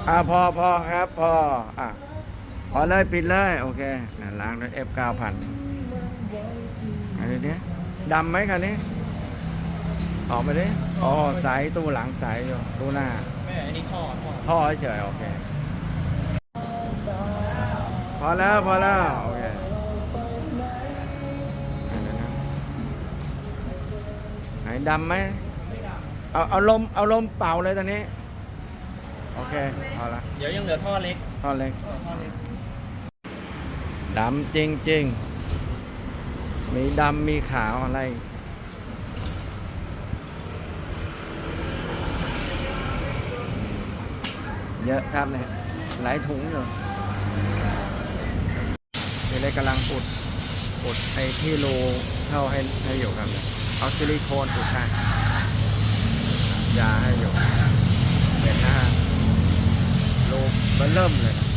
พอครับพออ่ะพอเลยปิดเลยโอเคล้างด้วย F9000อันนี้ดำไหมคันนี้ออกไปดิอ๋อใสตู้หลังใสอยู่ตู้หน้าไม่อันนี้ท่อท่อเฉยโอเคพอแล้วโอเคเดี๋ยวนะไหนดำไหมเอาลมเป่าเลยตอนนี้โอเคพอละเดี๋ยวยังเหลือท่อเล็กท่อเล็กท่อเล็กดำจริงๆมีดำมีขาวอะไรเยอะครับเนี่ยหลายถุงอยู่เดี๋ยวเลยกำลังอุดไอ้ที่รูเข้าให้อยู่ครับเอาซิลิโคนอุดให้ยาให้อยู่เห็นนะฮะรูมันเริ่มเลยนะ